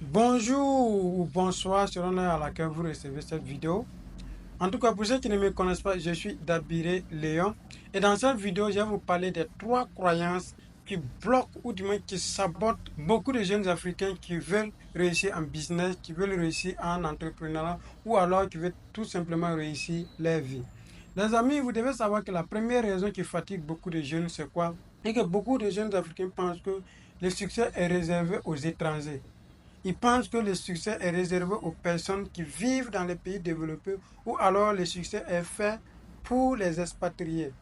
Bonjour ou bonsoir selon l'heure à laquelle vous recevez cette vidéo. En tout cas, pour ceux qui ne me connaissent pas, je suis Dabiré Léon. Et dans cette vidéo, je vais vous parler des trois croyances qui bloquent ou du moins qui sabotent beaucoup de jeunes Africains qui veulent réussir en business, qui veulent réussir en entrepreneuriat ou alors qui veulent tout simplement réussir leur vie. Les amis, vous devez savoir que la première raison qui fatigue beaucoup de jeunes, c'est quoi? Et que beaucoup de jeunes Africains pensent que le succès est réservé aux étrangers. Ils pensent que le succès est réservé aux personnes qui vivent dans les pays développés ou alors le succès est fait pour les expatriés.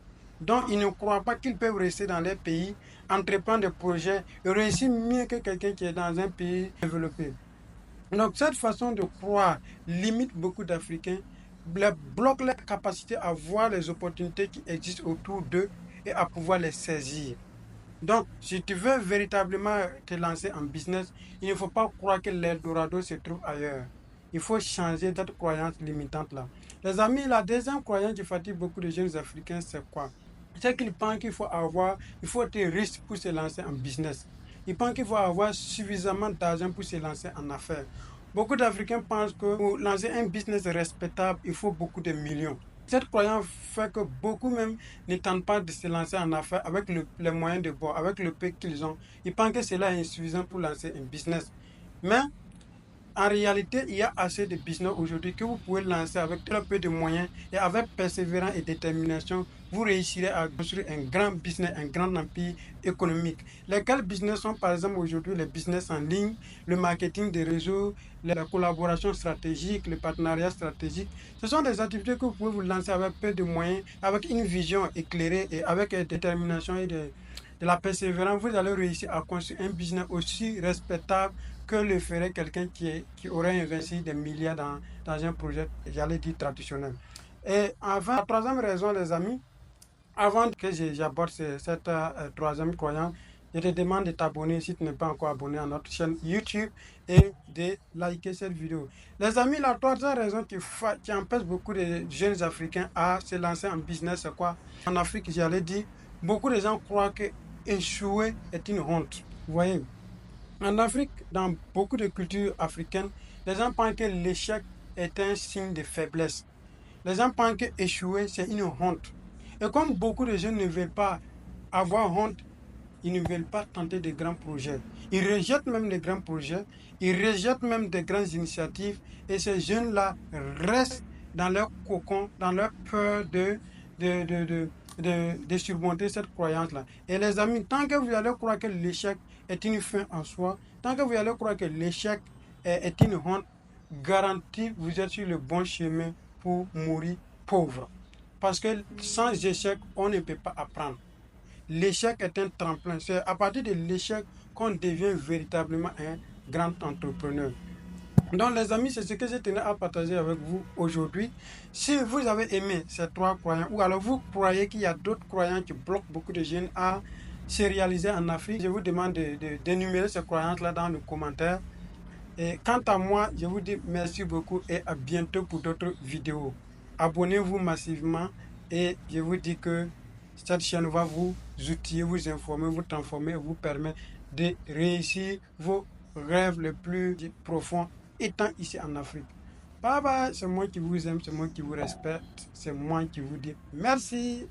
Donc, ils ne croient pas qu'ils peuvent rester dans leur pays, entreprendre des projets et réussir mieux que quelqu'un qui est dans un pays développé. Donc, cette façon de croire limite beaucoup d'Africains, bloque leur capacité à voir les opportunités qui existent autour d'eux et à pouvoir les saisir. Donc, si tu veux véritablement te lancer en business, il ne faut pas croire que l'Eldorado se trouve ailleurs. Il faut changer cette croyance limitante-là. Les amis, la deuxième croyance qui fatigue beaucoup de jeunes Africains, c'est quoi? C'est qu'ils pensent il faut être riche pour se lancer en business. Ils pensent qu'il faut avoir suffisamment d'argent pour se lancer en affaires. Beaucoup d'Africains pensent que pour lancer un business respectable, il faut beaucoup de millions. Cette croyance fait que beaucoup même ne tentent pas de se lancer en affaires avec les moyens de bord, avec le peu qu'ils ont. Ils pensent que cela est insuffisant pour lancer un business. Mais en réalité, il y a assez de business aujourd'hui que vous pouvez lancer avec très peu de moyens et avec persévérance et détermination, vous réussirez à construire un grand business, un grand empire économique. Lesquels business sont par exemple aujourd'hui les business en ligne, le marketing des réseaux, la collaboration stratégique, le partenariat stratégique. Ce sont des activités que vous pouvez vous lancer avec peu de moyens, avec une vision éclairée et avec détermination et de la persévérance. Vous allez réussir à construire un business aussi respectable que le ferait quelqu'un qui aurait investi des milliards dans un projet, j'allais dire, traditionnel. Et enfin, la troisième raison, les amis, avant que j'aborde cette troisième croyance, je te demande de t'abonner si tu n'es pas encore abonné à notre chaîne YouTube et de liker cette vidéo. Les amis, la troisième raison qui empêche beaucoup de jeunes Africains à se lancer en business, c'est quoi? En Afrique, j'allais dire, beaucoup de gens croient que échouer est une honte. Vous voyez? En Afrique, dans beaucoup de cultures africaines, les gens pensent que l'échec est un signe de faiblesse. Les gens pensent que échouer, c'est une honte. Et comme beaucoup de jeunes ne veulent pas avoir honte, ils ne veulent pas tenter de grands projets. Ils rejettent même les grands projets, ils rejettent même des grandes initiatives. Et ces jeunes-là restent dans leur cocon, dans leur peur de, de, de, de surmonter cette croyance-là. Et les amis, tant que vous allez croire que l'échec est une fin en soi, tant que vous allez croire que l'échec est une honte, garantie, vous êtes sur le bon chemin pour mourir pauvre. Parce que sans échec, on ne peut pas apprendre. L'échec est un tremplin. C'est à partir de l'échec qu'on devient véritablement un grand entrepreneur. Donc les amis, c'est ce que je tenais à partager avec vous aujourd'hui. Si vous avez aimé ces trois croyants, ou alors vous croyez qu'il y a d'autres croyants qui bloquent beaucoup de jeunes à se réaliser en Afrique, je vous demande d'énumérer ces croyances-là dans les commentaires. Et quant à moi, je vous dis merci beaucoup et à bientôt pour d'autres vidéos. Abonnez-vous massivement et je vous dis que cette chaîne va vous outiller, vous informer, vous transformer et vous permettre de réussir vos rêves les plus profonds étant ici en Afrique. Bye bye, c'est moi qui vous aime, c'est moi qui vous respecte, c'est moi qui vous dis merci.